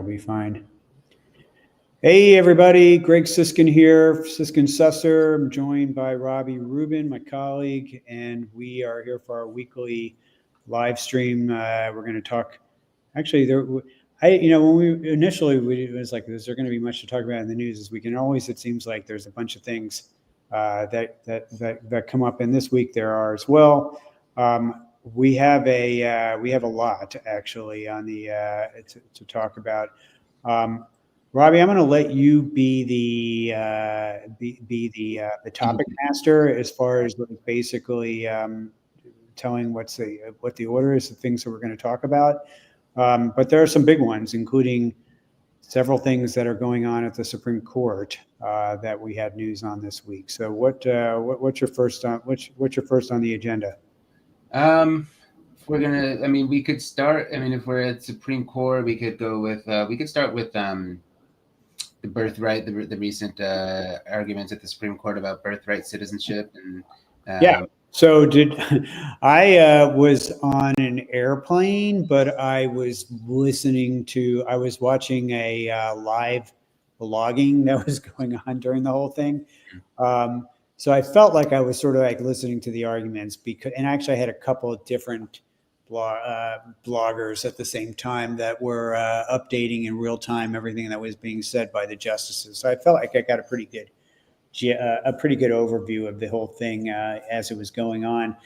that'll be fine. Hey, everybody. Greg Siskind here, Siskind Susser. I'm joined by Robby Rubin, my colleague, and we are here for our weekly live stream. We're going to talk. Actually, when we initially, it was like, is there going to be much to talk about in the news this week? And always, it seems like there's a bunch of things that come up. And this week there are as well. We have a lot actually on the to talk about. Robby, I'm going to let you be the topic master as far as basically telling what the order is, the things that we're going to talk about. But there are some big ones, including several things that are going on at the Supreme Court that we had news on this week. So what's your first on the agenda? We could start. If we're at Supreme Court, we could go with. We could start with the birthright, the recent arguments at the Supreme Court about birthright citizenship, and yeah. So I was on an airplane, but I was watching a live blogging that was going on during the whole thing. So I felt like I was sort of like listening to the arguments and actually I had a couple of different bloggers at the same time that were updating in real time everything that was being said by the justices. So I felt like I got a pretty good overview of the whole thing as it was going on.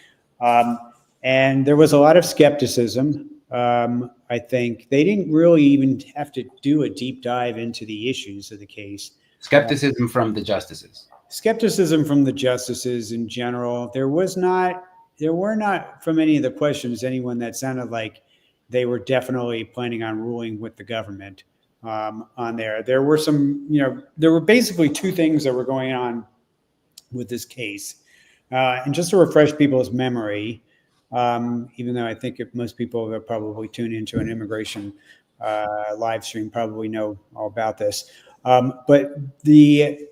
And there was a lot of skepticism. I think they didn't really even have to do a deep dive into the issues of the case. Skepticism from the justices. Skepticism from the justices in general. There were not from any of the questions anyone that sounded like they were definitely planning on ruling with the government on there. There were some, there were basically two things that were going on with this case. And just to refresh people's memory, even though I think most people that probably tune into an immigration live stream probably know all about this. But the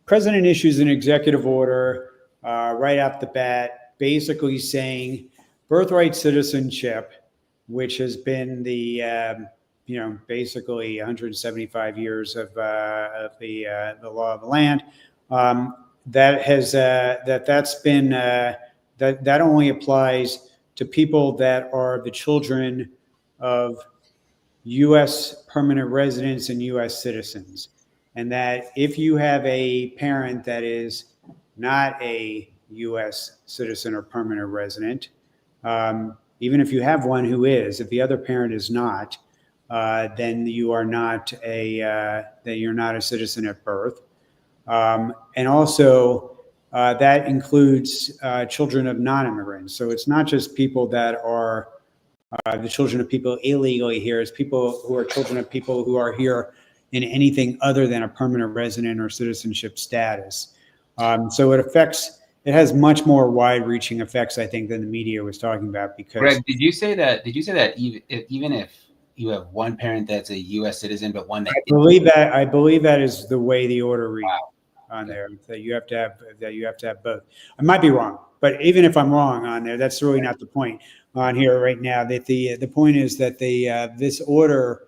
president issues an executive order right off the bat, basically saying birthright citizenship, which has been the basically 175 years of the law of the land, that only applies to people that are the children of U.S. permanent residents and U.S. citizens, and that if you have a parent that is not a U.S. citizen or permanent resident, even if you have one who is, if the other parent is not, then you're not a citizen at birth. And also that includes children of non-immigrants. So it's not just people that are the children of people illegally here. It's people who are children of people who are here in anything other than a permanent resident or citizenship status. So it has much more wide-reaching effects, I think, than the media was talking about. Because Greg, did you say that even if you have one parent that's a U.S. citizen, but one that I believe that is the way the order reads on there. That you have to have both. I might be wrong, but even if I'm wrong on there, that's really not the point on here right now. That the point is that this order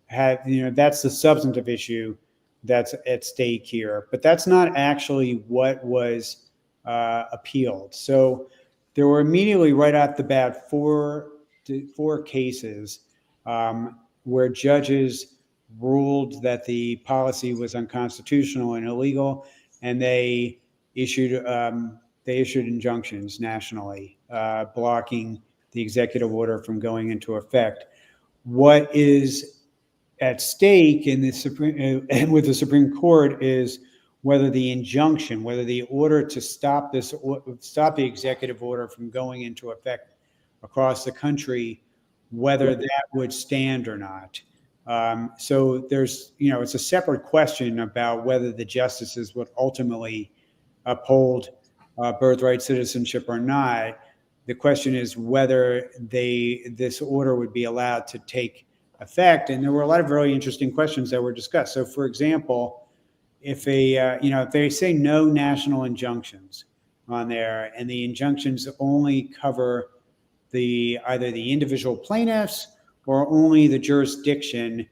that's the substantive issue that's at stake here, but that's not actually what was appealed. So there were immediately right off the bat four cases where judges ruled that the policy was unconstitutional and illegal, and they issued injunctions nationally blocking the executive order from going into effect. What is at stake in the with the Supreme Court is whether the order to stop the executive order from going into effect across the country, whether that would stand or not. So there's, it's a separate question about whether the justices would ultimately uphold birthright citizenship or not. The question is whether this order would be allowed to take effect. And there were a lot of very interesting questions that were discussed. So, for example, if they say no national injunctions on there, and the injunctions only cover either the individual plaintiffs or only the jurisdiction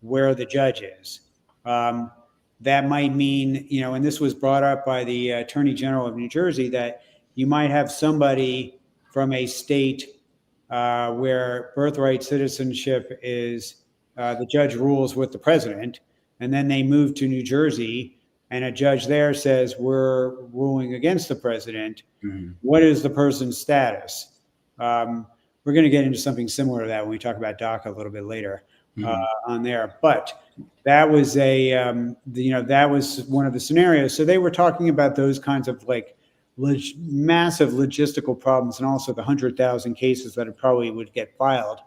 where the judge is. That might mean, and this was brought up by the Attorney General of New Jersey, that you might have somebody from a state where birthright citizenship is the judge rules with the president, and then they move to New Jersey, and a judge there says, we're ruling against the president. Mm-hmm. What is the person's status? We're going to get into something similar to that when we talk about DACA a little bit later on there. But that was that was one of the scenarios. So they were talking about those kinds of like massive logistical problems, and also the 100,000 cases that it probably would get filed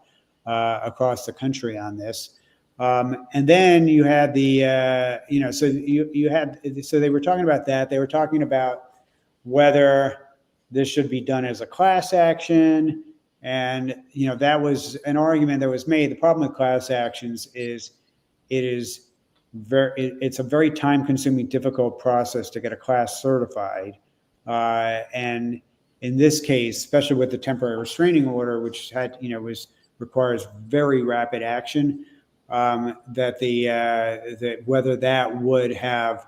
across the country on this. And then you had so they were talking about that. They were talking about whether this should be done as a class action. And, that was an argument that was made. The problem with class actions is it's a very time consuming, difficult process to get a class certified. And in this case, especially with the temporary restraining order, which had, requires very rapid action, that whether that would have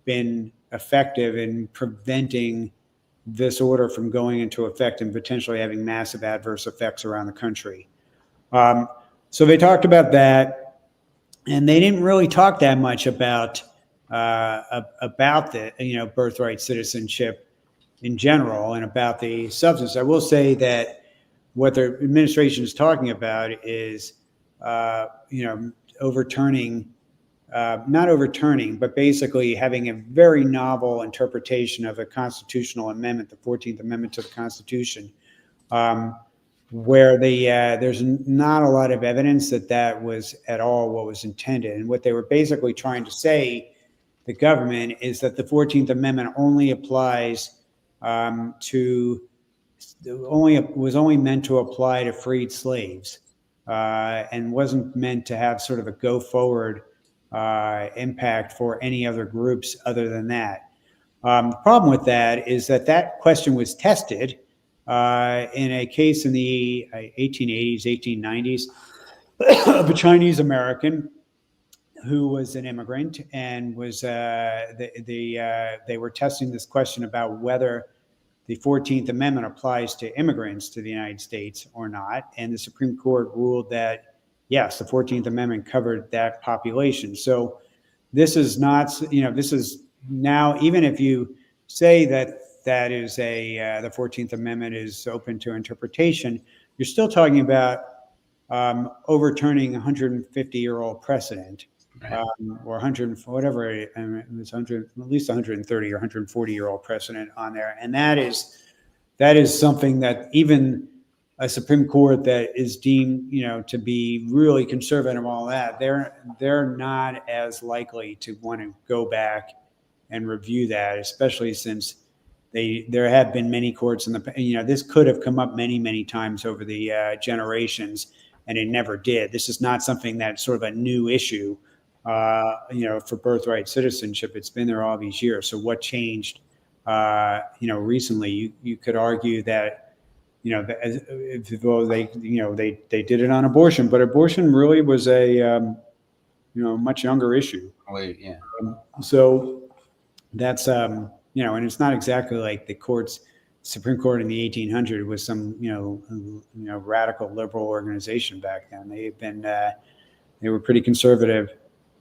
been effective in preventing this order from going into effect and potentially having massive adverse effects around the country. So they talked about that, and they didn't really talk that much about the birthright citizenship in general and about the substance. I will say that what the administration is talking about is overturning. Not overturning, but basically having a very novel interpretation of a constitutional amendment, the 14th Amendment to the Constitution, where there's not a lot of evidence that was at all what was intended. And what they were basically trying to say, the government, is that the 14th Amendment only applies was only meant to apply to freed slaves, and wasn't meant to have sort of a go forward impact for any other groups other than that. The problem with that is that question was tested in a case in the 1880s, 1890s of a Chinese American who was an immigrant, and was they were testing this question about whether the 14th Amendment applies to immigrants to the United States or not. And the Supreme Court ruled that yes, the 14th Amendment covered that population. So this is not, this is now, even if you say that is the 14th Amendment is open to interpretation, you're still talking about overturning a 150-year-old precedent, right. Or 100, whatever, it was 100, at least 130 or 140-year-old precedent on there. And that is something that even a Supreme Court that is deemed, to be really conservative and all that, they're not as likely to want to go back and review that, especially since there have been many courts in the, this could have come up many, many times over the generations, and it never did. This is not something that's sort of a new issue, for birthright citizenship. It's been there all these years. So what changed, recently? You could argue that, they did it on abortion, but abortion really was a much younger issue. Wait, yeah. So that's and it's not exactly like the Supreme Court in the 1800s was some radical liberal organization back then. They were pretty conservative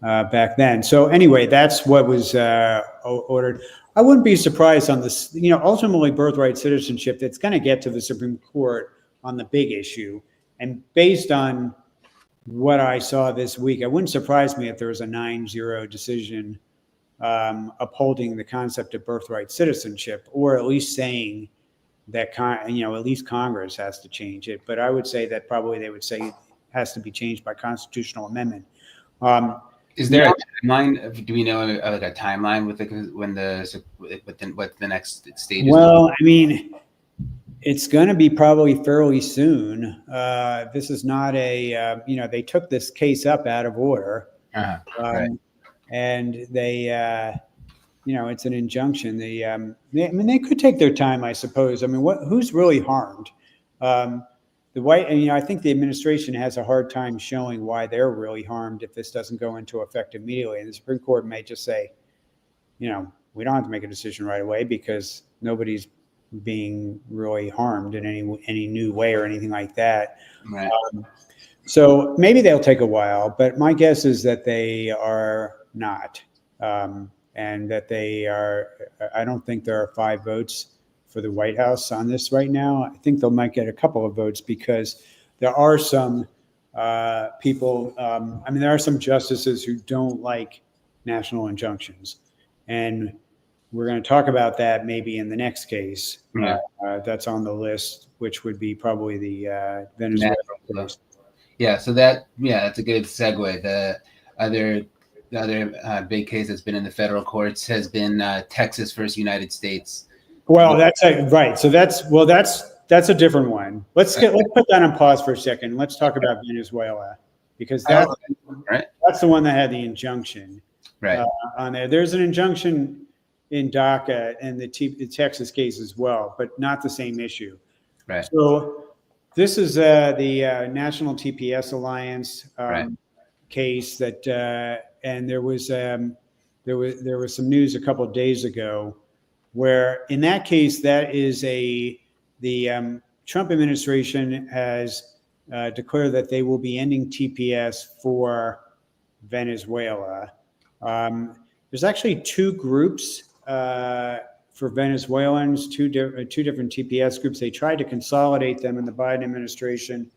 back then. So anyway, that's what was ordered. I wouldn't be surprised on this, ultimately birthright citizenship, that's going to get to the Supreme Court on the big issue. And based on what I saw this week, it wouldn't surprise me if there was a 9-0 decision upholding the concept of birthright citizenship, or at least saying that, at least Congress has to change it. But I would say that probably they would say it has to be changed by constitutional amendment. Is there a timeline? Do we know like a timeline what the next stage is? Well, I mean, it's going to be probably fairly soon. This is not they took this case up out of order, right. And they, it's an injunction. They could take their time, I suppose. I mean, who's really harmed? and I think the administration has a hard time showing why they're really harmed if this doesn't go into effect immediately. And the Supreme Court may just say, we don't have to make a decision right away because nobody's being really harmed in any new way or anything like that. Right. So maybe they'll take a while, but my guess is that they are not, and that they are. I don't think there are 5 votes for the White House on this right now. I think they might get a couple of votes because there are some people. There are some justices who don't like national injunctions, and we're going to talk about that maybe in the next case. Yeah. That's on the list, which would be probably the Venezuela case. Yeah, so that's a good segue. The other big case that's been in the federal courts has been Texas versus United States. Well, right. So that's a different one. Let's put that on pause for a second. Let's talk about Venezuela because that's the one that had the injunction on there. There's an injunction in DACA and the Texas case as well, but not the same issue. Right. So this is the National TPS Alliance case that, and there was some news a couple of days ago where in that case, that is the Trump administration has declared that they will be ending TPS for Venezuela. There's actually 2 groups for Venezuelans, two different TPS groups. They tried to consolidate them in the Biden administration,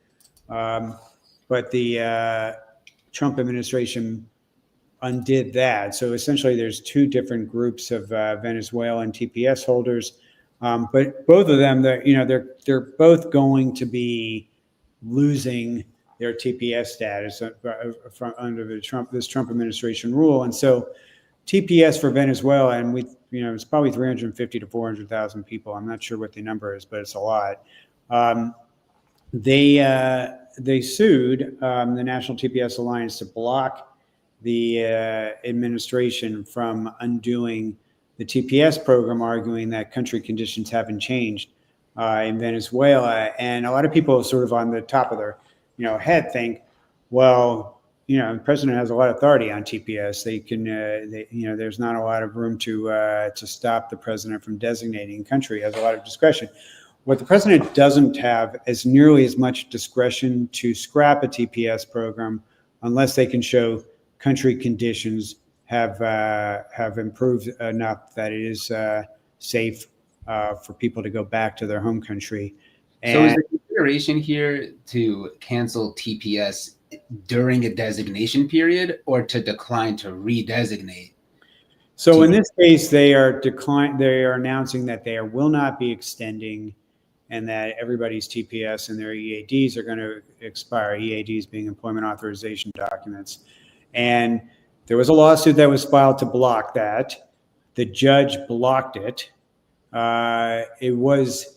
but the Trump administration undid that. So essentially, there's 2 different groups of Venezuelan TPS holders, but both of them, they're both going to be losing their TPS status under this Trump administration rule, and so TPS for Venezuela, and it's probably 350 to 400,000 people. I'm not sure what the number is, but it's a lot. They sued the National TPS Alliance to block the administration from undoing the TPS program, arguing that country conditions haven't changed in Venezuela. And a lot of people sort of on the top of their head think, well, the president has a lot of authority on TPS. They can, there's not a lot of room to stop the president from designating country. He has a lot of discretion. What the president doesn't have is nearly as much discretion to scrap a TPS program unless they can show country conditions have improved enough that it is safe for people to go back to their home country. So is the consideration here to cancel TPS during a designation period or to decline to redesignate? So in this case, they are announcing that they will not be extending and that everybody's TPS and their EADs are going to expire, EADs being employment authorization documents. And there was a lawsuit that was filed to block that. The judge blocked it. I was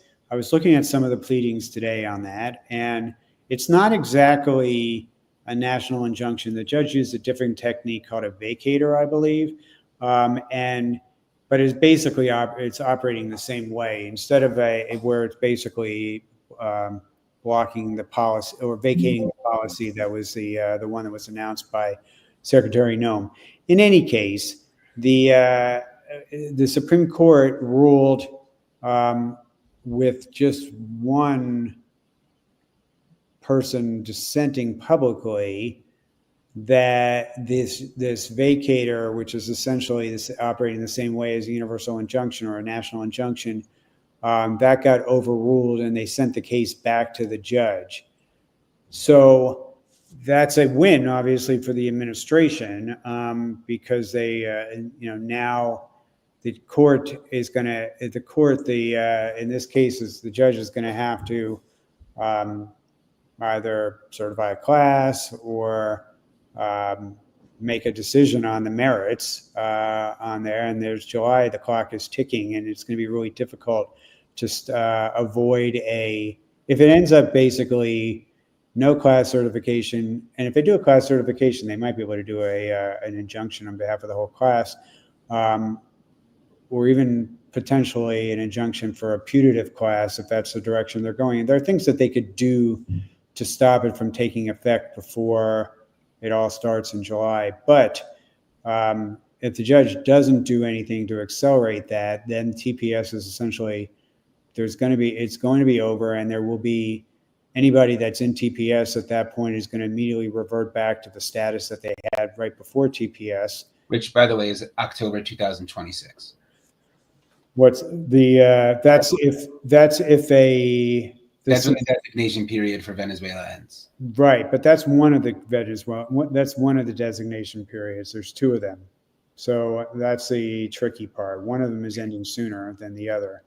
looking at some of the pleadings today on that, and it's not exactly a national injunction. The judge used a different technique called a vacator, I believe, but it's basically it's operating the same way. Instead of where it's basically blocking the policy or vacating the policy that was the one that was announced by Secretary Noem. In any case, the Supreme Court ruled with just one person dissenting publicly that this vacator, which is essentially operating the same way as a universal injunction or a national injunction, that got overruled and they sent the case back to the judge. So that's a win, obviously, for the administration because they, now the court is going to, in this case, is the judge is going to have to either certify a class or make a decision on the merits on there. And there's July, the clock is ticking, and it's going to be really difficult to avoid if it ends up basically no class certification. And if they do a class certification, they might be able to do an injunction on behalf of the whole class, or even potentially an injunction for a putative class if that's the direction they're going. And there are things that they could do to stop it from taking effect before it all starts in July. But if the judge doesn't do anything to accelerate that, then TPS is essentially it's going to be over, and there will be anybody that's in TPS at that point is going to immediately revert back to the status that they had right before TPS. Which, by the way, is October 2026. What's the that's when the designation period for Venezuela ends. Right, but that's one of the that's one of the designation periods. There's two of them, so that's the tricky part. One of them is ending sooner than the other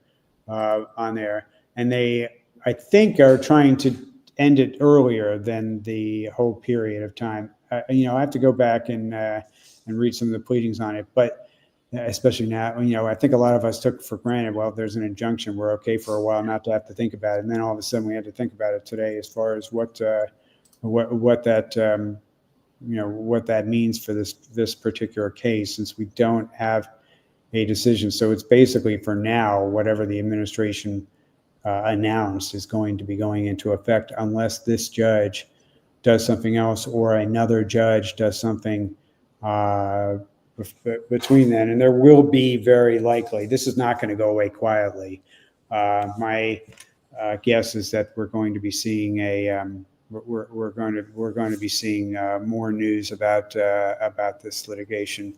on there, and they, I think, are trying to end it earlier than the whole period of time. I have to go back and read some of the pleadings on it, but especially now, I think a lot of us took for granted, well, if there's an injunction, we're okay for a while not to have to think about it. And then all of a sudden we had to think about it today as far as what that means for this particular case, since we don't have a decision. So it's basically, for now, whatever the administration announced is going to be going into effect unless this judge does something else or another judge does something between then. And there will be, very likely, this is not going to go away quietly. My guess is that we're going to be seeing we're going to be seeing more news about this litigation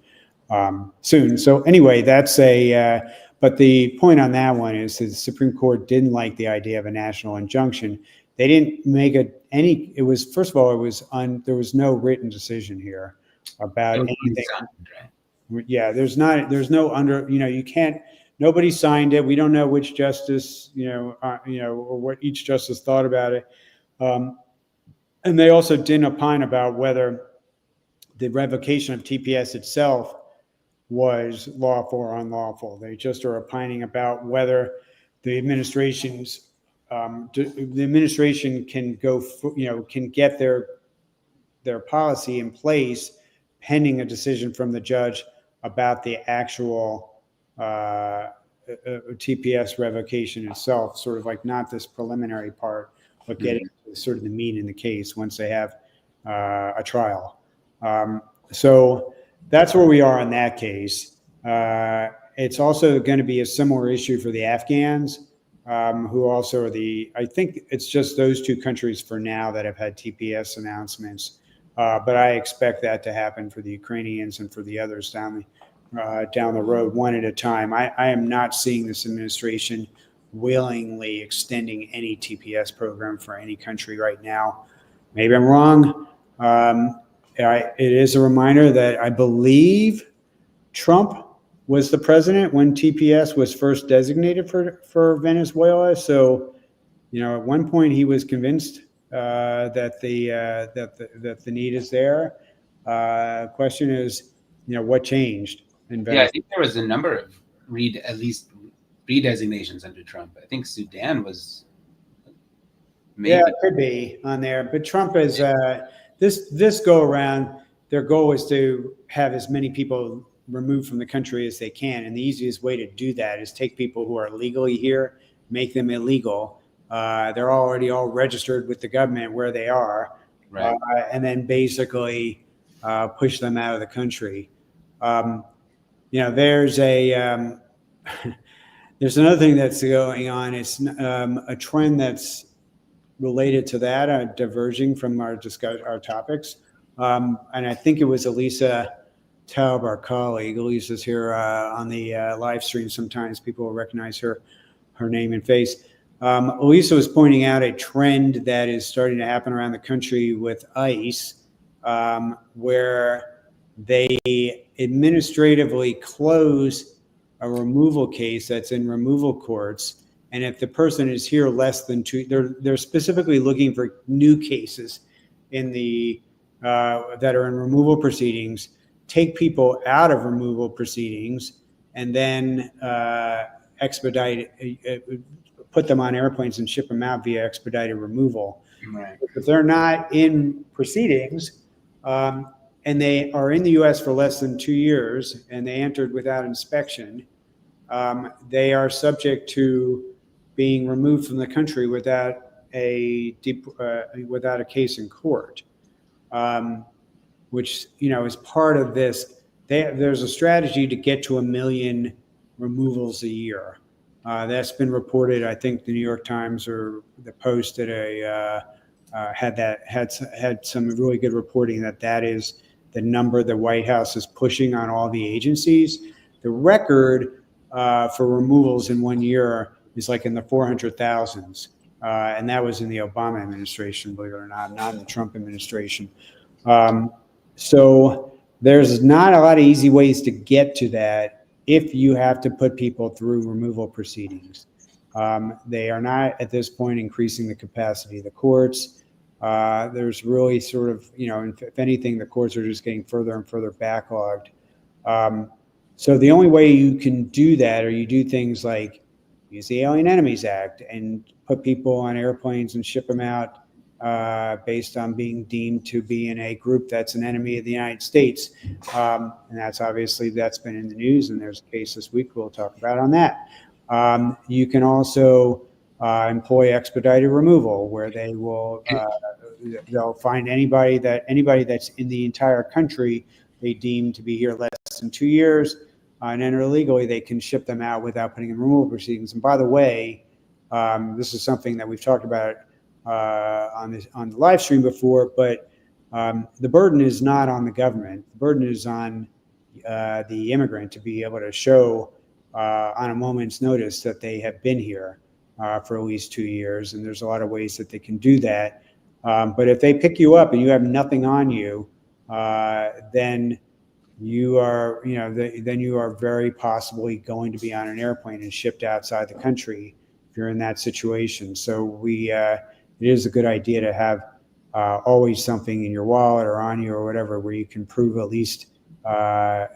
soon. So anyway, that's but the point on that one is that the Supreme Court didn't like the idea of a national injunction. They didn't make it was, first of all, there was no written decision here about anything. Yeah, there's no you can't, nobody signed it. We don't know which justice, or what each justice thought about it. And they also didn't opine about whether the revocation of TPS itself was lawful or unlawful. They just are opining about whether the administration can can get their policy in place pending a decision from the judge about the actual TPS revocation itself, sort of like not this preliminary part, but getting sort of the meat in the case once they have a trial. So that's where we are in that case. It's also going to be a similar issue for the Afghans, who also are I think it's just those two countries for now that have had TPS announcements. But I expect that to happen for the Ukrainians and for the others down the road, one at a time. I am not seeing this administration willingly extending any TPS program for any country right now. Maybe I'm wrong. It is a reminder that I believe Trump was the president when TPS was first designated for Venezuela. So, at one point he was convinced that the need is there. Question is, what changed in Venezuela? Yeah, I think there was a number of redesignations under Trump. I think Sudan was. Maybe. Yeah, it could be on there. But Trump is this go around. Their goal is to have as many people removed from the country as they can, and the easiest way to do that is take people who are legally here, make them illegal. They're already all registered with the government where they are, right. And then basically push them out of the country. There's there's another thing that's going on. It's a trend that's related to that, diverging from our topics. And I think it was Elisa Taub, our colleague. Elisa's here on the live stream. Sometimes people will recognize her name and face. Elisa was pointing out a trend that is starting to happen around the country with ICE, where they administratively close a removal case that's in removal courts. And if the person is here less than 2, they're specifically looking for new cases in that are in removal proceedings, take people out of removal proceedings, and then put them on airplanes and ship them out via expedited removal. Right. If they're not in proceedings, and they are in the U.S. for less than 2 years, and they entered without inspection, they are subject to being removed from the country without a case in court, which is part of this. There's a strategy to get to 1 million removals a year. That's been reported. I think the New York Times or the Post had some really good reporting that is the number the White House is pushing on all the agencies. The record for removals in 1 year is like in the 400,000s, and that was in the Obama administration, believe it or not in the Trump administration. So there's not a lot of easy ways to get to that if you have to put people through removal proceedings. They are not at this point increasing the capacity of the courts. There's really sort of, if anything, the courts are just getting further and further backlogged. So the only way you can do that, or you do things like use the Alien Enemies Act and put people on airplanes and ship them out based on being deemed to be in a group that's an enemy of the United States. And that's been in the news, and there's a case this week we'll talk about on that. You can also employ expedited removal, where they will they'll find anybody that's in the entire country they deem to be here less than 2 years and enter illegally. They can ship them out without putting in removal proceedings. And by the way, this is something that we've talked about on the live stream before, but the burden is not on the government. The burden is on the immigrant to be able to show on a moment's notice that they have been here for at least 2 years, and there's a lot of ways that they can do that. But if they pick you up and you have nothing on you, then you are, then you are very possibly going to be on an airplane and shipped outside the country if you're in that situation. So it is a good idea to have always something in your wallet or on you or whatever, where you can prove, at least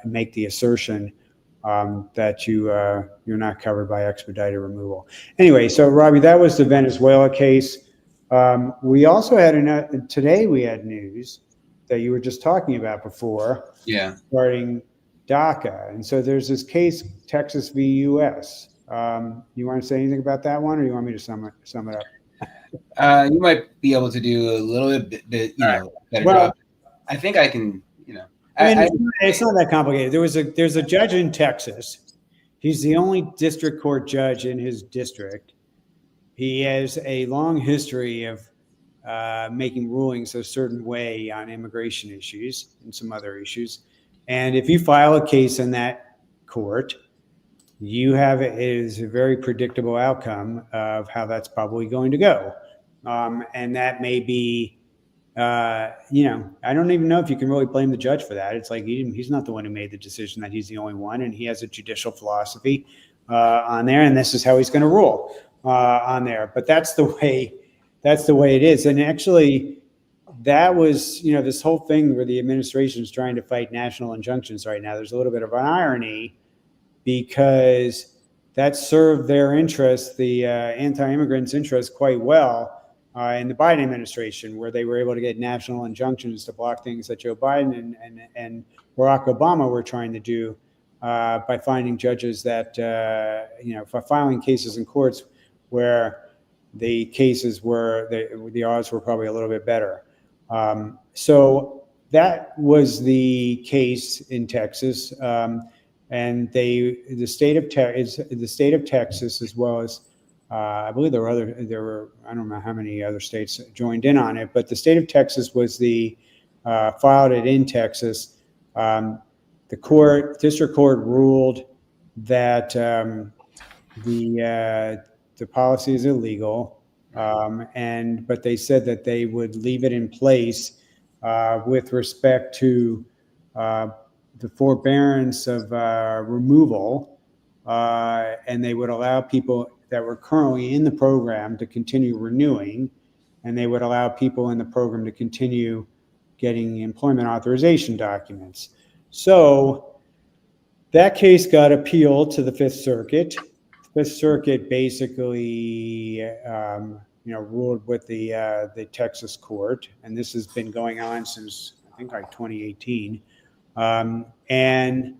make the assertion that you're not covered by expedited removal. Anyway, so Robbie, that was the Venezuela case. We also had today we had news that you were just talking about before, regarding DACA. And so there's this case, Texas v. U.S. You want to say anything about that one, or you want me to sum it up? You might be able to do a little bit, better Well, job. I think I can, it's not that complicated. There's a judge in Texas. He's the only district court judge in his district. He has a long history of making rulings a certain way on immigration issues and some other issues. And if you file a case in that court, it is a very predictable outcome of how that's probably going to go. And that may be, I don't even know if you can really blame the judge for that. It's like he's not the one who made the decision that he's the only one, and he has a judicial philosophy on there, and this is how he's going to rule on there. But that's the way it is. And actually, that was, this whole thing where the administration is trying to fight national injunctions right now. There's a little bit of an irony, because that served their interests, the anti-immigrants' interests, quite well in the Biden administration, where they were able to get national injunctions to block things that Joe Biden and Barack Obama were trying to do by finding judges that, for filing cases in courts where the cases the odds were probably a little bit better. So that was the case in Texas. And the state of Texas, as well as I believe there were I don't know how many other states joined in on it, but the state of Texas was filed it in Texas. The district court ruled that the policy is illegal, but they said that they would leave it in place with respect to the forbearance of removal, and they would allow people that were currently in the program to continue renewing, and they would allow people in the program to continue getting employment authorization documents. So that case got appealed to the Fifth Circuit. The Fifth Circuit basically ruled with the Texas court, and this has been going on since I think like 2018. And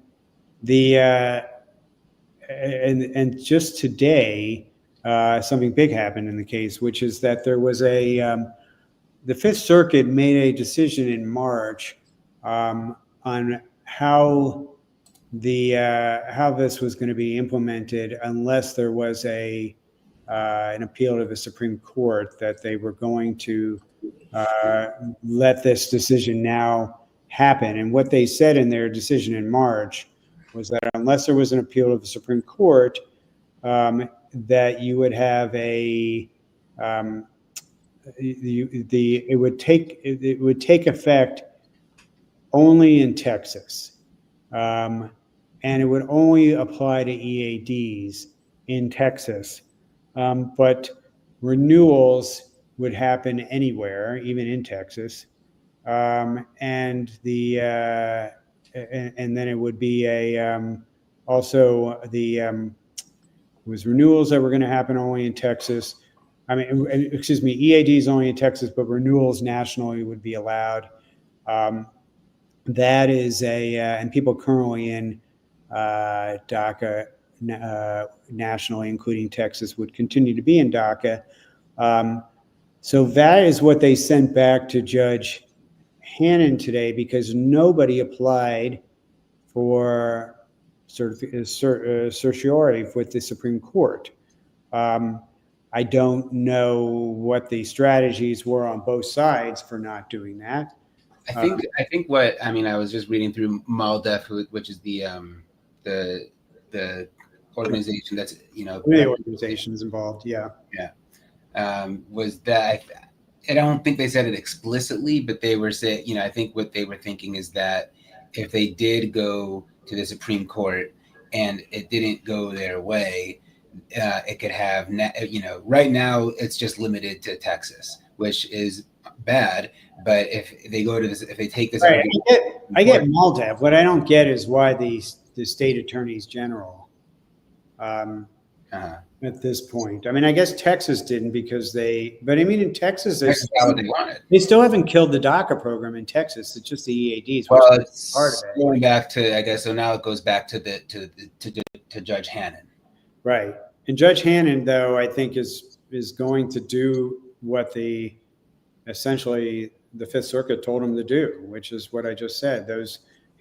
and just today, something big happened in the case, which is that there was the Fifth Circuit made a decision in March on how how this was going to be implemented unless there was an appeal to the Supreme Court, that they were going to let this decision now happen. And what they said in their decision in March was that unless there was an appeal to the Supreme Court, that you would have it would take effect only in Texas, and it would only apply to EADs in Texas, but renewals would happen anywhere, even in Texas, and then it would be also it was renewals that were going to happen only in Texas. I mean, excuse me, EADs only in Texas, but renewals nationally would be allowed. That is and people currently in DACA nationally, including Texas, would continue to be in DACA. So that is what they sent back to Judge Hannon today, because nobody applied for certiorari with the Supreme Court. I don't know what the strategies were on both sides for not doing that. I think what I mean, I was just reading through MALDEF, which is the organization that's many organizations involved. Yeah. Was that I don't think they said it explicitly, but they were saying, I think what they were thinking is that if they did go to the Supreme Court and it didn't go their way, it could have, right now it's just limited to Texas, which is bad. But if they go to this, if they take this, right, I get MALDEF. What I don't get is why the state attorneys general at this point. I mean, I guess Texas didn't because but I mean, in Texas, what they wanted. They still haven't killed the DACA program in Texas. It's just the EADs. Well, it's part of it. Going back to, I guess, so now it goes back to Judge Hannon. Right. And Judge Hannon, though, I think is going to do what essentially the Fifth Circuit told him to do, which is what I just said.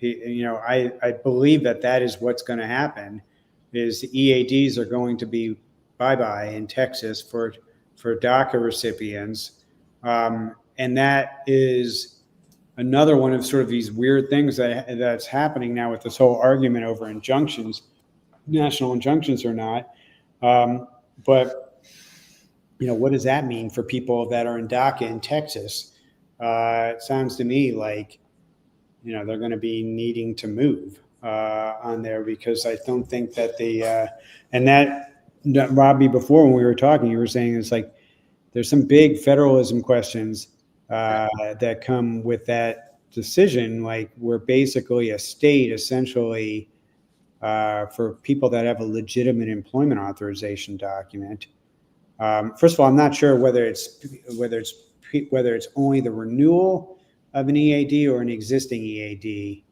I believe that is what's going to happen. Is the EADs are going to be bye-bye in Texas for DACA recipients, and that is another one of sort of these weird things that's happening now with this whole argument over injunctions, national injunctions or not. But what does that mean for people that are in DACA in Texas? It sounds to me like they're going to be needing to move on there, because I don't think that and that Robby, before when we were talking, you were saying it's like there's some big federalism questions that come with that decision, like we're basically a state essentially for people that have a legitimate employment authorization document. First of all, I'm not sure whether it's only the renewal of an EAD or an existing EAD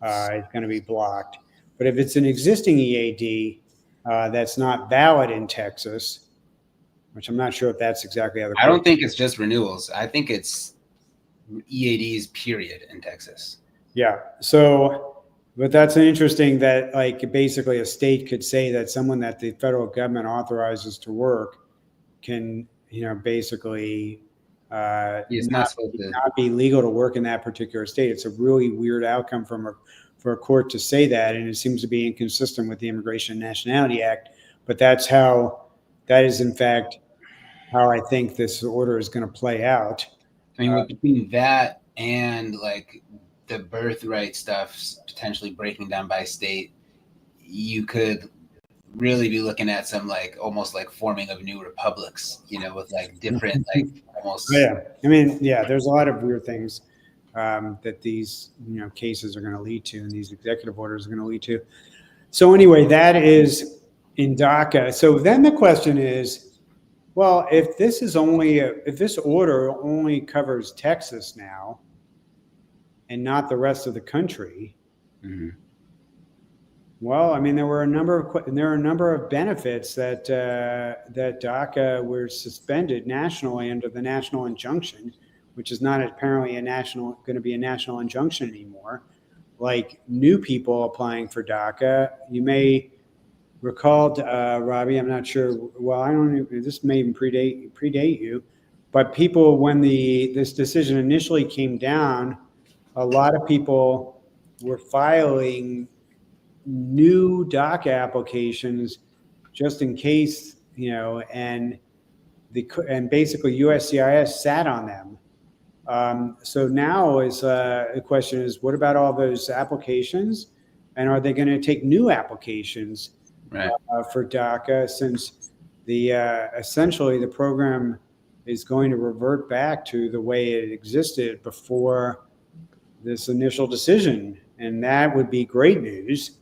is going to be blocked. But if it's an existing EAD that's not valid in Texas, which I'm not sure if that's exactly how I don't think it's just renewals. I think it's EADs period in Texas. Yeah. So, but that's interesting that like basically a state could say that someone that the federal government authorizes to work can, basically not be legal to work in that particular state. It's a really weird outcome for a court to say that, and it seems to be inconsistent with the Immigration and Nationality Act. But that is in fact how I think this order is going to play out. I mean, between that and like the birthright stuff potentially breaking down by state, you could really be looking at some like almost like forming of new republics, with like different like almost. Yeah, I mean, yeah, there's a lot of weird things that these cases are going to lead to, and these executive orders are going to lead to. So anyway, that is in DACA. So then the question is, well, if this order only covers Texas now and not the rest of the country, Well, I mean, there are a number of benefits that that DACA were suspended nationally under the national injunction, which is not apparently going to be a national injunction anymore. Like new people applying for DACA, you may recall, Robbie. I'm not sure. Well, I don't. This may even predate you, but people when this decision initially came down, a lot of people were filing new DACA applications just in case, and basically USCIS sat on them. So now the question is, what about all those applications, and are they going to take new applications Right. for DACA, since essentially the program is going to revert back to the way it existed before this initial decision, and that would be great news.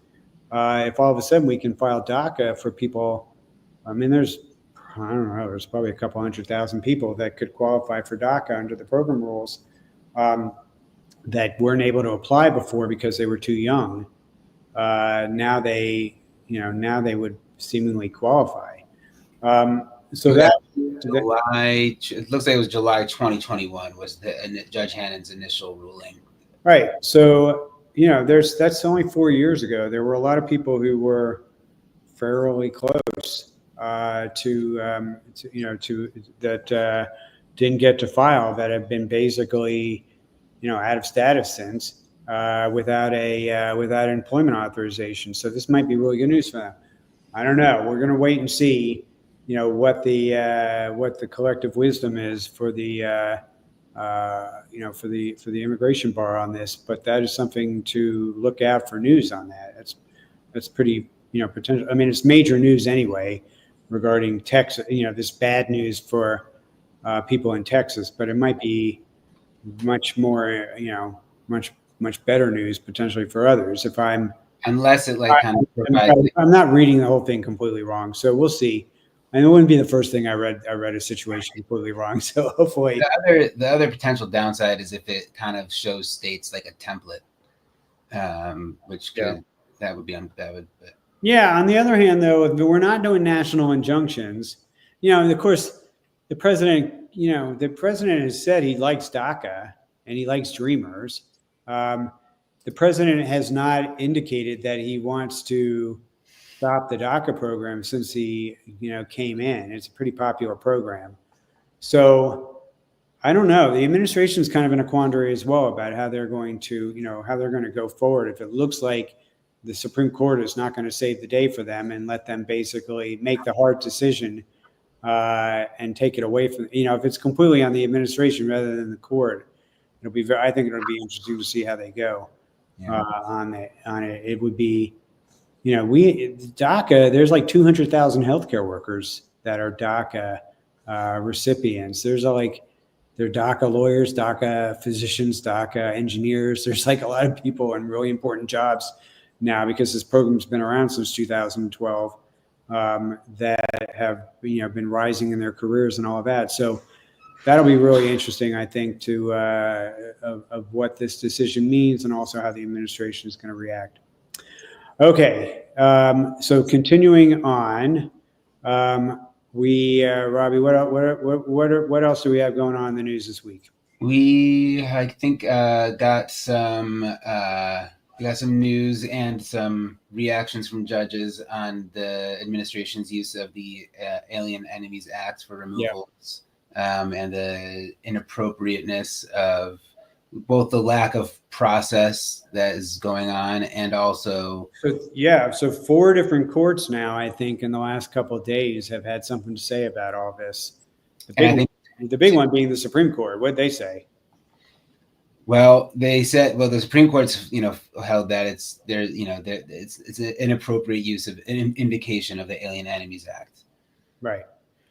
If all of a sudden we can file DACA for people. I mean, there's probably a couple 100,000 people that could qualify for DACA under the program rules, that weren't able to apply before because they were too young. Now they would seemingly qualify. So that July, it looks like it was July 2021 was Judge Hannon's initial ruling. Right. So, that's only 4 years ago. There were a lot of people who were fairly close to that didn't get to file, that have been basically, out of status since, without employment authorization. So this might be really good news for them. I don't know. We're going to wait and see, what the collective wisdom is for the for the immigration bar on this, but that is something to look out for news on that. That's pretty, potential. I mean, it's major news anyway regarding Texas, this bad news for people in Texas, but it might be much more, much better news potentially for others. Unless it I'm not reading the whole thing completely wrong. So we'll see. And it wouldn't be the first thing I read a situation completely wrong. So hopefully, the other potential downside is if it kind of shows states like a template, which could that would. Yeah. On the other hand, though, if we're not doing national injunctions, and of course, the president has said he likes DACA and he likes Dreamers. The president has not indicated that he wants to stop the DACA program since he, came in. It's a pretty popular program. So I don't know. The administration is kind of in a quandary as well about how they're going to, go forward. If it looks like the Supreme Court is not going to save the day for them and let them basically make the hard decision and take it away from, if it's completely on the administration rather than the court, I think it'll be interesting to see how they go on it. It would be, DACA, there's like 200,000 healthcare workers that are DACA recipients. They're DACA lawyers, DACA physicians, DACA engineers. There's like a lot of people in really important jobs now, because this program's been around since 2012, that have, been rising in their careers and all of that. So that'll be really interesting, I think, to of what this decision means, and also how the administration is going to react. Okay, so continuing on, Robbie, what else do we have going on in the news this week? I think got some news and some reactions from judges on the administration's use of the Alien Enemies Act for removals, and the inappropriateness of both the lack of process that is going on, and also so 4 different courts now, I think, in the last couple of days have had something to say about all this. The big one being the Supreme Court. What'd they say? Well, they said, the Supreme Court's, held that it's an inappropriate use of an invocation of the Alien Enemies Act. Right.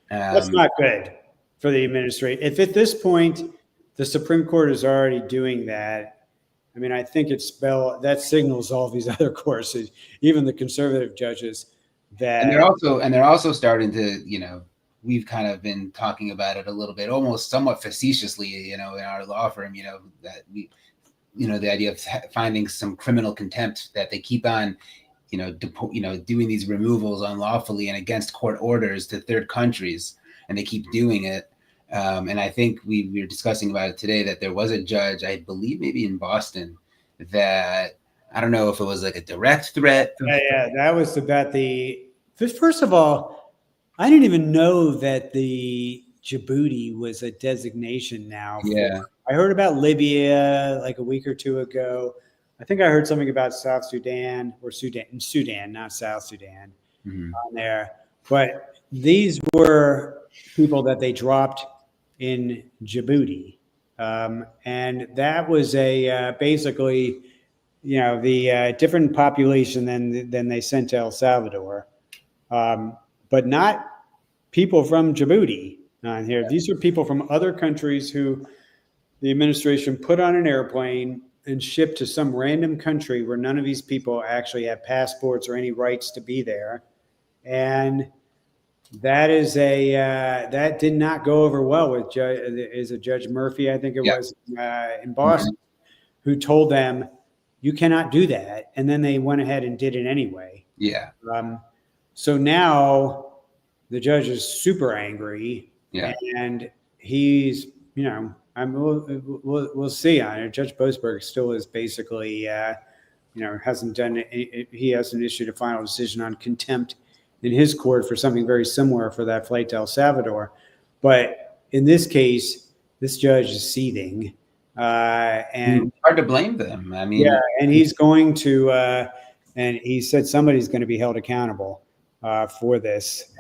That's not good for the administration. If at this point the Supreme Court is already doing that, I mean, I think that signals all these other courts, even the conservative judges, that and they're also starting to, we've kind of been talking about it a little bit, almost somewhat facetiously, in our law firm, that we, the idea of finding some criminal contempt that they keep on doing these removals unlawfully and against court orders to third countries, and they keep doing it. And I think we were discussing about it today that there was a judge, I believe maybe in Boston, that I don't know if it was like a direct threat. Yeah, that was about first of all, I didn't even know that the Djibouti was a designation now. Yeah. I heard about Libya like a week or two ago. I think I heard something about South Sudan or Sudan, not South Sudan on there. But these were people that they dropped in Djibouti. And that was basically, the different population than they sent to El Salvador, but not people from Djibouti on here. These are people from other countries who the administration put on an airplane and shipped to some random country where none of these people actually have passports or any rights to be there. And that is that did not go over well with Judge Murphy, I think it was, in Boston, who told them, you cannot do that. And then they went ahead and did it anyway. Yeah. So now the judge is super angry. Yeah. And he's, we'll see on it. Judge Boasberg still is basically, hasn't done it. He hasn't issued a final decision on contempt in his court for something very similar for that flight to El Salvador. But in this case, this judge is seething. And hard to blame them. I mean, yeah, and he's going to, and he said somebody's going to be held accountable for this.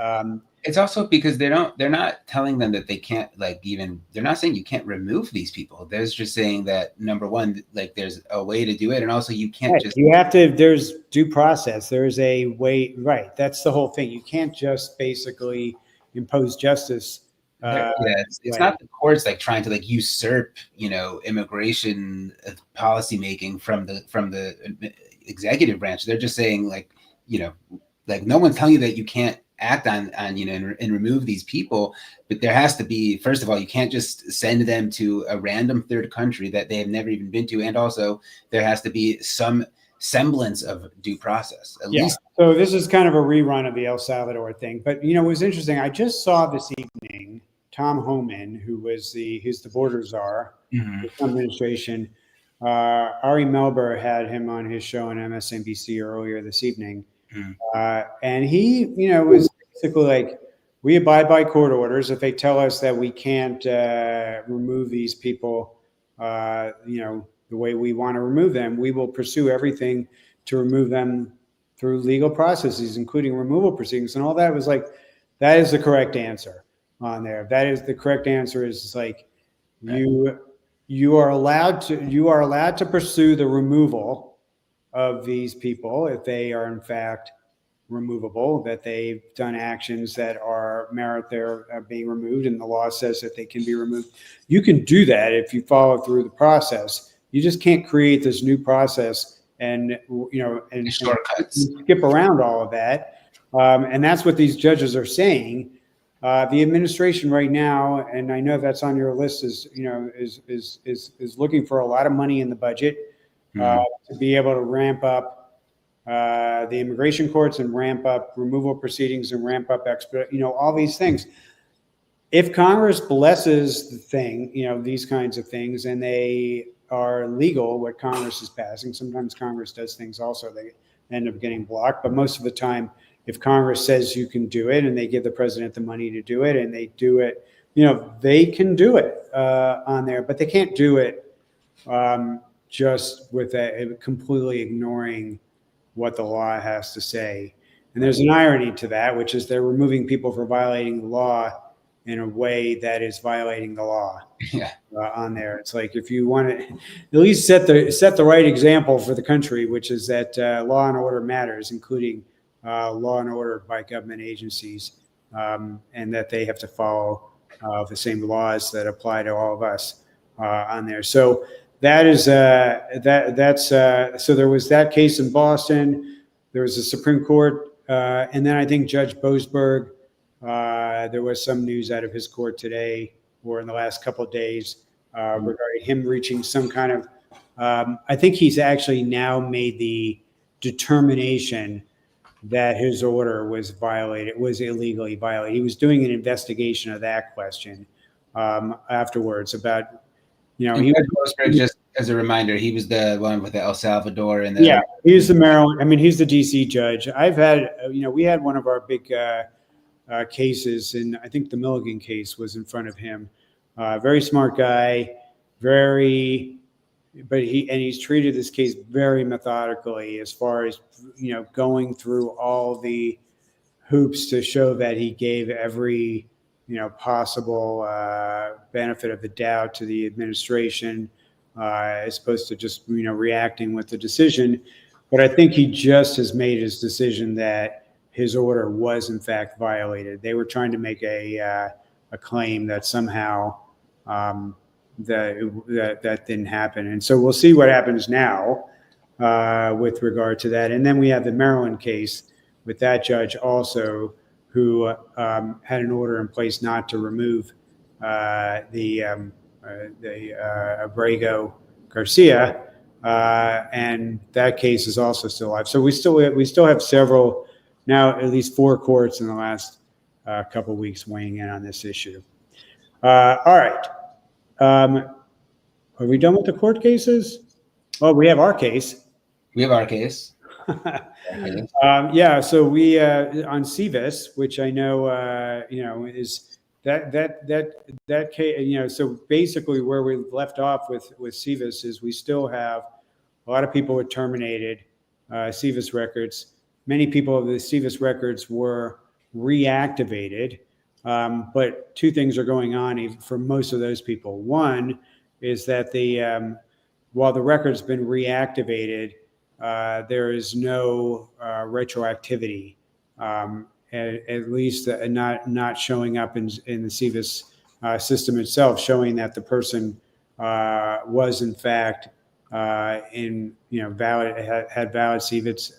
It's also because they're not telling them that they can't, they're not saying you can't remove these people. They're just saying that, number one, there's a way to do it. And also you can't you have to, there's due process. There's a way, right. That's the whole thing. You can't just basically impose justice. It's not the courts trying to usurp, immigration policy making from the executive branch. They're just saying no one's telling you that you can't act on and remove these people, but there has to be, first of all, you can't just send them to a random third country that they have never even been to, and also there has to be some semblance of due process at least. So this is kind of a rerun of the El Salvador thing, but it was interesting. I just saw this evening Tom Homan, who's the border czar, the Trump administration. Ari Melber had him on his show on MSNBC earlier this evening. And he, was basically we abide by court orders. If they tell us that we can't remove these people, the way we want to remove them, we will pursue everything to remove them through legal processes, including removal proceedings. And all that was that is the correct answer on there. That is the correct answer is you are allowed to pursue the removal of these people if they are in fact removable, that they've done actions that merit their being removed, and the law says that they can be removed. You can do that if you follow through the process. You just can't create this new process and shortcuts, and skip around all of that. And that's what these judges are saying. The administration right now, and I know that's on your list, is looking for a lot of money in the budget to be able to ramp up the immigration courts and ramp up removal proceedings and ramp up all these things. If Congress blesses the thing, these kinds of things, and they are legal, what Congress is passing, sometimes Congress does things also, they end up getting blocked, but most of the time, if Congress says you can do it and they give the president the money to do it and they do it, they can do it on there, but they can't do it just with completely ignoring what the law has to say. And there's an irony to that, which is they're removing people for violating the law in a way that is violating the law. On there. It's if you want to at least set the right example for the country, which is that law and order matters, including law and order by government agencies, and that they have to follow the same laws that apply to all of us on there. So that is so there was that case in Boston. There was a Supreme Court, and then I think Judge Boasberg. There was some news out of his court today or in the last couple of days regarding him reaching some kind of. I think he's actually now made the determination that his order was violated, was illegally violated. He was doing an investigation of that question afterwards about, he was, just as a reminder, he was the one with the El Salvador and the, yeah, he's the Maryland. I mean, he's the DC judge. I've had, we had one of our big cases, and I think the Milligan case was in front of him. Very smart guy, but he's treated this case very methodically as far as, going through all the hoops to show that he gave every, possible benefit of the doubt to the administration, as opposed to just, reacting with the decision. But I think he just has made his decision that his order was in fact violated. They were trying to make a claim that somehow that didn't happen. And so we'll see what happens now with regard to that. And then we have the Maryland case with that judge also, who had an order in place not to remove the Abrego Garcia, and that case is also still alive. So we still have several, now at least 4 courts in the last couple of weeks weighing in on this issue. All right. Are we done with the court cases? Well, we have our case. We have our case. Yeah, so we on CVIS, which I know is that case. So basically, where we left off with CVIS is we still have a lot of people were terminated CVIS records. Many people of the CVIS records were reactivated, but 2 things are going on for most of those people. One is that while the record's been reactivated, there is no retroactivity, at least not showing up in the CVIS system itself, showing that the person was in fact valid, had valid CVIS,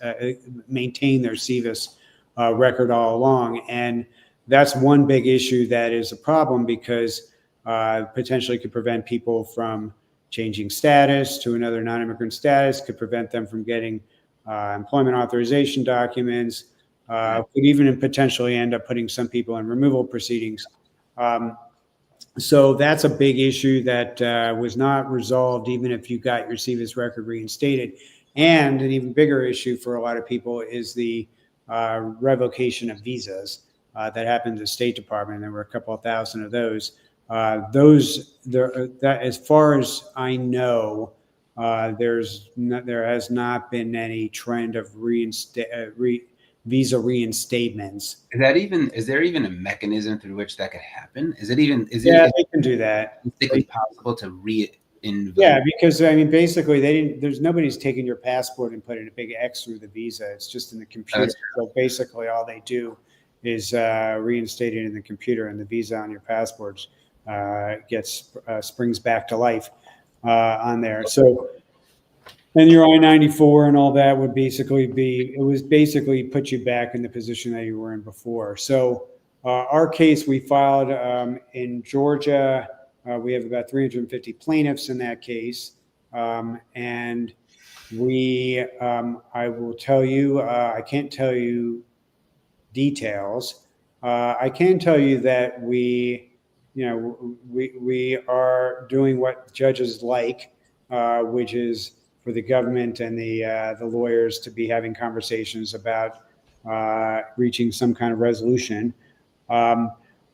maintained their CVIS record all along. And that's one big issue that is a problem, because potentially could prevent people from changing status to another non-immigrant status, could prevent them from getting employment authorization documents, could even potentially end up putting some people in removal proceedings. So that's a big issue that was not resolved, even if you got your CVIS record reinstated. And an even bigger issue for a lot of people is the revocation of visas that happened to the State Department. There were a couple of thousand of those. As far as I know, there has not been any trend of visa reinstatements. Is there even a mechanism through which that could happen? They can do that. Is it possible to reinvoke? Yeah, because basically nobody's taking your passport and putting a big X through the visa. It's just in the computer. So basically all they do is reinstate it in the computer, and the visa on your passports springs back to life on there. So, and your I-94 and all that would basically put you back in the position that you were in before. So our case, we filed in Georgia. We have about 350 plaintiffs in that case. And I will tell you, I can't tell you details. I can tell you that we are doing what judges like, which is for the government and the lawyers to be having conversations about reaching some kind of resolution.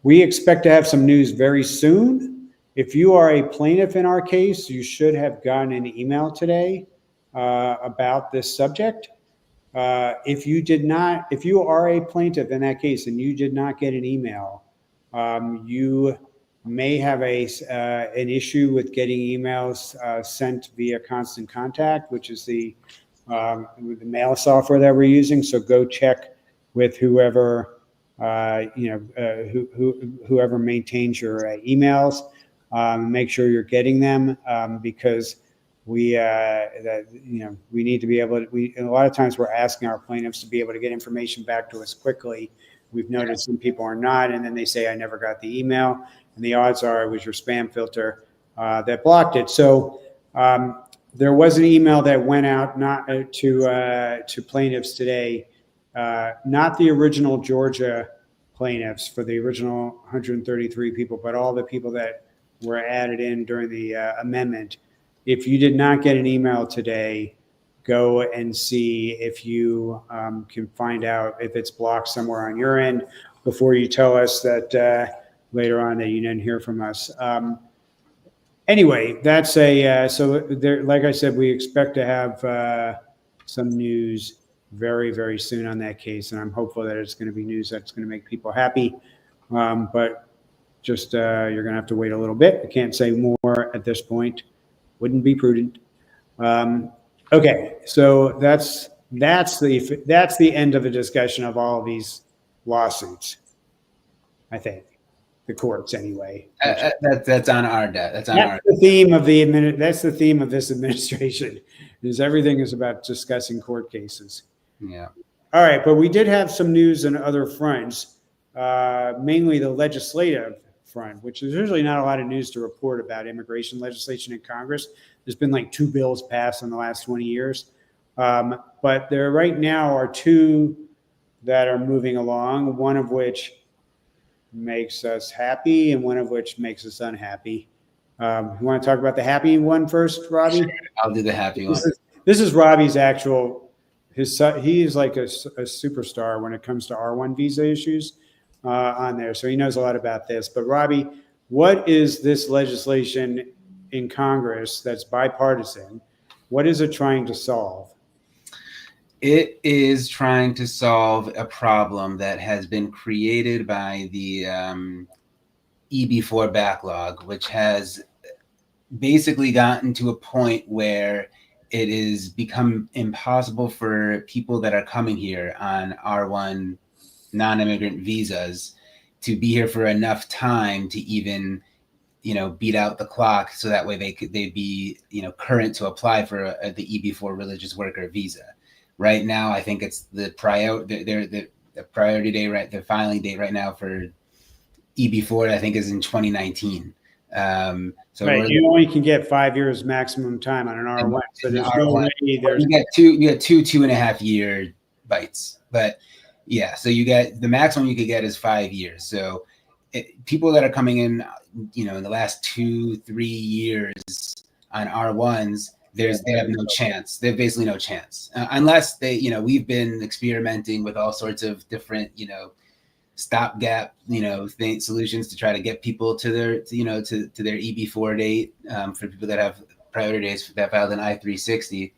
We expect to have some news very soon. If you are a plaintiff in our case, you should have gotten an email today about this subject. If you are a plaintiff in that case and you did not get an email, you may have an issue with getting emails sent via Constant Contact, which is the mail software that we're using. So go check with whoever whoever maintains your emails. Make sure you're getting them, because we need to be able to. A lot of times we're asking our plaintiffs to be able to get information back to us quickly. We've noticed some people are not, and then they say, I never got the email. And the odds are it was your spam filter that blocked it. So there was an email that went out not to plaintiffs today, not the original Georgia plaintiffs for the original 133 people, but all the people that were added in during the amendment. If you did not get an email today, go and see if you can find out if it's blocked somewhere on your end before you tell us that later on that you didn't hear from us. Anyway, that's so there, like I said, we expect to have some news very, very soon on that case, and I'm hopeful that it's going to be news that's going to make people happy. But just you're going to have to wait a little bit. I can't say more at this point. Wouldn't be prudent. Okay, so that's the end of the discussion of all of these lawsuits. I think the courts anyway. That's on our debt. That's the theme of that's the theme of this administration. Is everything is about discussing court cases. Yeah. All right, but we did have some news on other fronts, mainly the legislative front, which is usually not a lot of news to report about immigration legislation in Congress. There's been like 2 bills passed in the last 20 years. But there right now are 2 that are moving along, one of which makes us happy and one of which makes us unhappy. You want to talk about the happy one first, Robby? Sure, I'll do the happy one. This is Robby's actual, he is like a superstar when it comes to R1 visa issues on there. So he knows a lot about this. But Robby, what is this legislation in Congress that's bipartisan? What is it trying to solve? It is trying to solve a problem that has been created by the EB4 backlog, which has basically gotten to a point where it is become impossible for people that are coming here on R1 non-immigrant visas to be here for enough time to even, beat out the clock, so that way they'd be, current to apply for the EB4 religious worker visa. Right now, I think it's the priority date, right? The filing date right now for EB4, I think, is in 2019. So right, you only can get 5 years maximum time on an R1. So there's no way you get 2.5 year bites. But yeah, so you get the maximum you could get is 5 years. So people that are coming in, in the last 2-3 years on R1s, they have no chance. They have basically no chance unless they, we've been experimenting with all sorts of different, stopgap, solutions to try to get people to their, to their EB4 date for people that have priority dates that filed an I-360.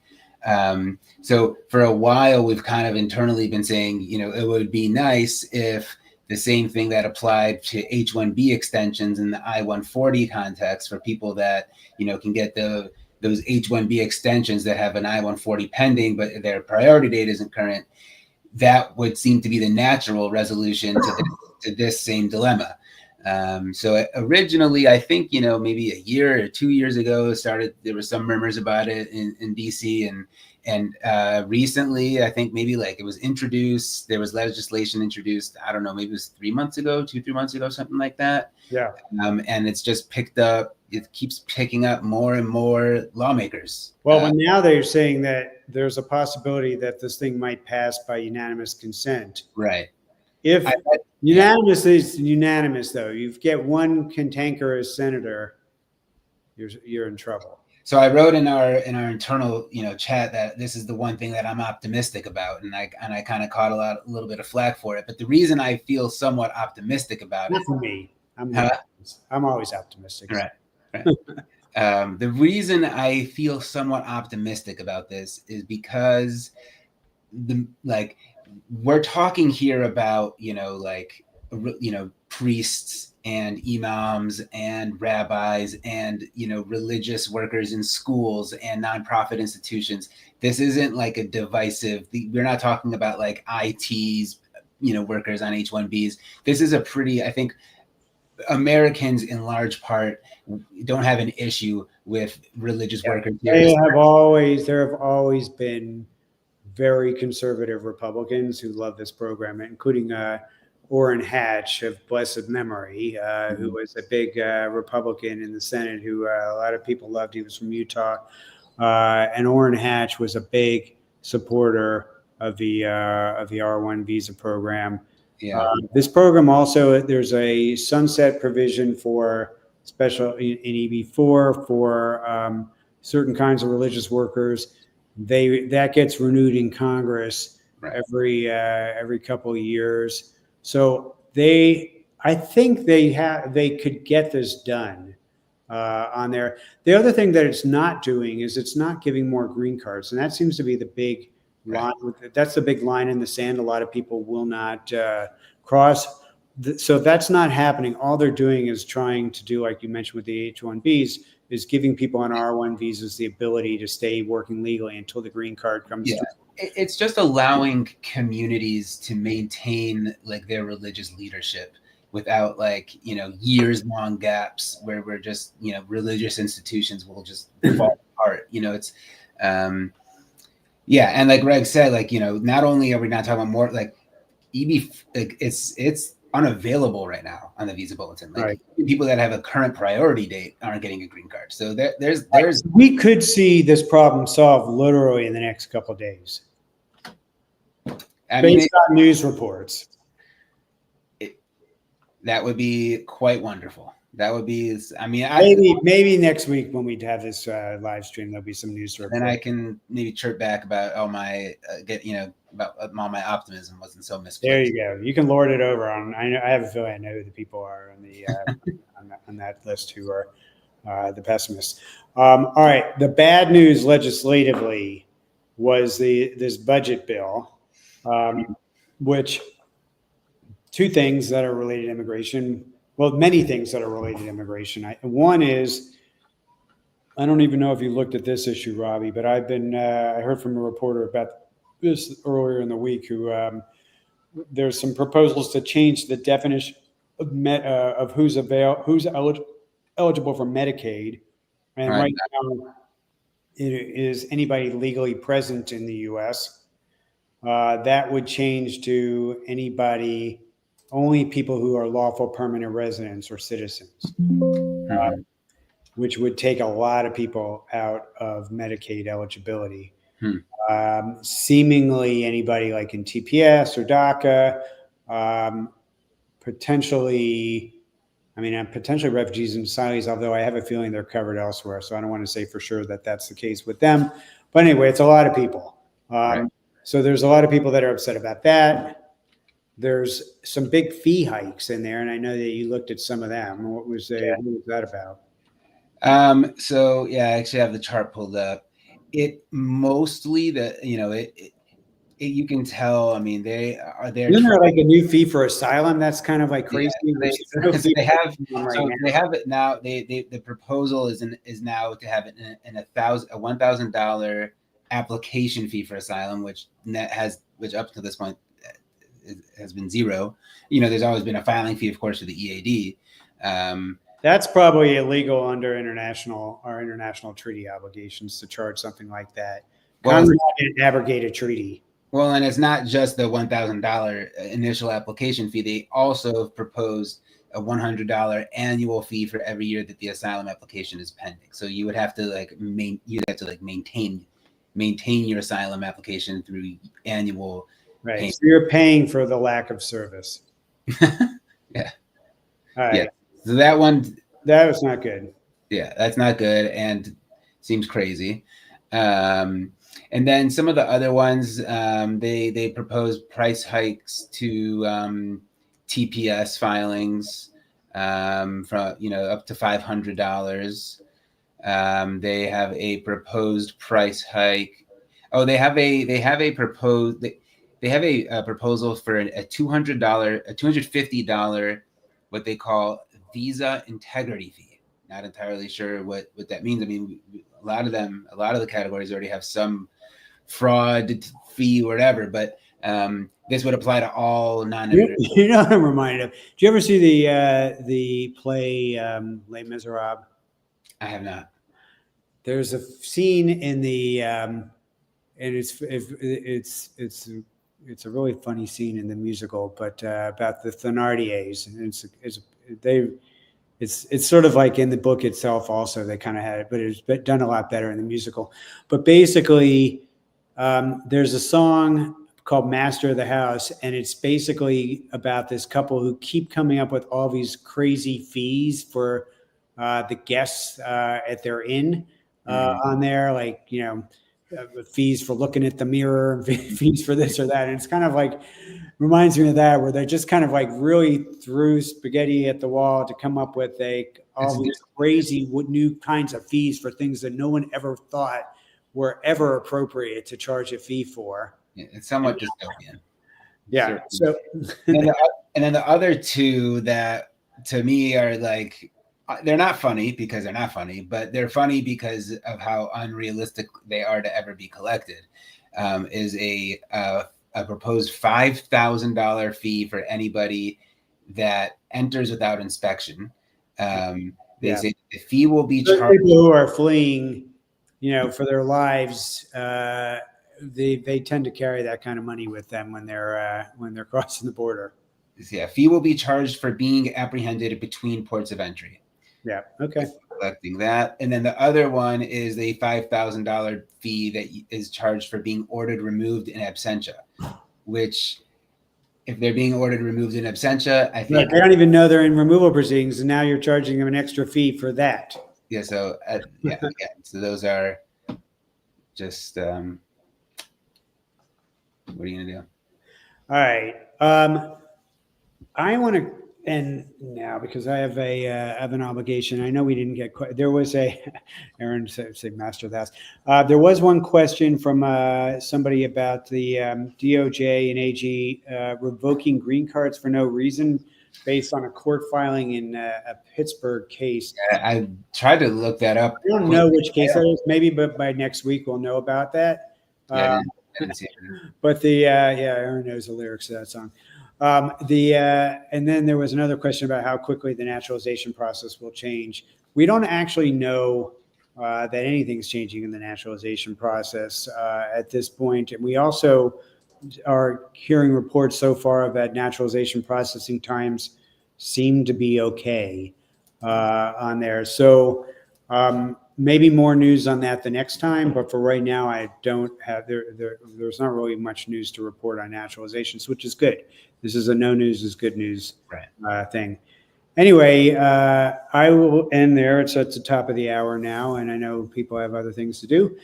So for a while, we've kind of internally been saying, it would be nice if the same thing that applied to H-1B extensions in the I-140 context for people that, can get those H-1B extensions that have an I-140 pending, but their priority date isn't current. That would seem to be the natural resolution to this same dilemma. So originally, I think, maybe a year or 2 years ago, there were some murmurs about it in DC, and recently, I think maybe like it was introduced, there was legislation introduced, I don't know, maybe it was 3 months ago, 2-3 months ago, something like that. Yeah. And it's just picked up, it keeps picking up more and more lawmakers. Well, now they're saying that there's a possibility that this thing might pass by unanimous consent. Right. If unanimous is unanimous, though, you get one cantankerous senator, you're in trouble. So I wrote in our internal chat that this is the one thing that I'm optimistic about, and I kind of caught a little bit of flack for it. But the reason I feel somewhat optimistic about Not for me. I'm always optimistic. Right. The reason I feel somewhat optimistic about this is because we're talking here about priests and imams and rabbis and religious workers in schools and nonprofit institutions. This isn't like a divisive. We're not talking about like ITs, workers on H-1Bs. This is a pretty, I think, Americans in large part don't have an issue with religious workers. There have always been very conservative Republicans who love this program, including Orrin Hatch of blessed memory, who was a big Republican in the Senate who a lot of people loved. He was from Utah. And Orrin Hatch was a big supporter of the R1 visa program. Yeah. This program also, there's a sunset provision for special in EB4 for certain kinds of religious workers. That gets renewed in Congress every couple of years. So I think they could get this done on there. The other thing that it's not doing is it's not giving more green cards, and that seems to be the big line. That's the big line in the sand. A lot of people will not cross. So if that's not happening, all they're doing is trying to do, like you mentioned with the H-1Bs, is giving people on R1 visas the ability to stay working legally until the green card comes. Yeah. It's just allowing communities to maintain like their religious leadership without years long gaps where we're just, religious institutions will just fall apart. It's, and like Greg said, not only are we not talking about more EB, it's unavailable right now on the visa bulletin. People that have a current priority date aren't getting a green card. So there's we could see this problem solved literally in the next couple of days. Based on news reports. That would be quite wonderful. That would be, maybe next week when we have this live stream, there'll be some news reports. Then I can maybe chirp back about all my about all my optimism wasn't so misplaced. There you go. You can lord it over on. I have a feeling I know who the people are on the on that list who are the pessimists. All right. The bad news legislatively was this budget bill, which two things that are related to immigration. Well, many things that are related to immigration. One is, I don't even know if you looked at this issue, Robbie, but I heard from a reporter about this earlier in the week who there's some proposals to change the definition of who's eligible for Medicaid. And right now it is anybody legally present in the U.S. That would change to only people who are lawful permanent residents or citizens, which would take a lot of people out of Medicaid eligibility. Seemingly anybody like in TPS or DACA, potentially refugees and asylees, although I have a feeling they're covered elsewhere. So I don't want to say for sure that that's the case with them. But anyway, it's a lot of people. So there's a lot of people that are upset about that. There's some big fee hikes in there, and I know that you looked at some of them. What was that about? So I actually have the chart pulled up. It mostly you can tell. I mean, they're isn't there like a new fee for asylum that's kind of like crazy? They have it now. The proposal is now to have it in a $1,000 application fee for asylum, which up to this point has been zero. There's always been a filing fee, of course, for the EAD. That's probably illegal under international treaty obligations to charge something like that. Congress didn't abrogate a treaty. Well, and it's not just the $1,000 initial application fee. They also have proposed a $100 annual fee for every year that the asylum application is pending. So you would have to maintain your asylum application through annual. Right. Payment. So you're paying for the lack of service. Yeah. All right. Yeah. So that was not good. Yeah, that's not good and seems crazy. And then some of the other ones, they proposed price hikes to TPS filings from up to $500. They have a proposed price hike. Oh, they have a proposal for a $250 what they call visa integrity fee. Not entirely sure what that means. I mean, a lot of the categories already have some fraud fee or whatever, but this would apply to all non-immigrants. You know what I'm reminded of? Do you ever see the play Les Miserables? I have not. There's a scene in the and it's a really funny scene in the musical, but about the Thénardiers, and it's sort of like in the book itself also, they kind of had it, but it's done a lot better in the musical. But basically, there's a song called Master of the House, and it's basically about this couple who keep coming up with all these crazy fees for the guests at their inn on there, like, you know, fees for looking at the mirror, fees for this or that. And it's kind of like, reminds me of that, where they just kind of like really threw spaghetti at the wall to come up with all these crazy new kinds of fees for things that no one ever thought were ever appropriate to charge a fee for. Yeah, it's somewhat dystopian. Yeah. So, and then the other two that to me are like, they're not funny because they're not funny, but they're funny because of how unrealistic they are to ever be collected. Is a proposed $5,000 fee for anybody that enters without inspection. They say the fee will be charged. People who are fleeing, you know, for their lives, they tend to carry that kind of money with them when they're crossing the border. Yeah, fee will be charged for being apprehended between ports of entry. Yeah. Okay. Collecting that, and then the other one is a $5,000 fee that is charged for being ordered removed in absentia. Which, if they're being ordered removed in absentia, I think they don't even know they're in removal proceedings, and now you're charging them an extra fee for that. Yeah. So yeah. So those are just what are you gonna do? All right. I want to end now because I have an obligation. I know we didn't get there was Aaron said Master of the House. There was one question from somebody about the DOJ and AG revoking green cards for no reason based on a court filing in a Pittsburgh case. I tried to look that up. I don't know which case that is. Maybe, but by next week we'll know about that. I didn't see it. But Aaron knows the lyrics to that song. And then there was another question about how quickly the naturalization process will change. We don't actually know that anything's changing in the naturalization process at this point. And we also are hearing reports so far that naturalization processing times seem to be okay on there. So maybe more news on that the next time, but for right now, I don't have there's not really much news to report on naturalizations, which is good. This is a no news is good news thing. Anyway, I will end there. It's at the top of the hour now, and I know people have other things to do.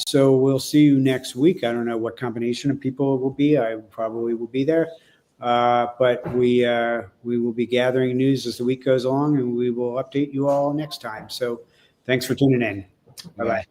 So we'll see you next week. I don't know what combination of people will be. I probably will be there. But we will be gathering news as the week goes along, and we will update you all next time. So thanks for tuning in. Bye-bye.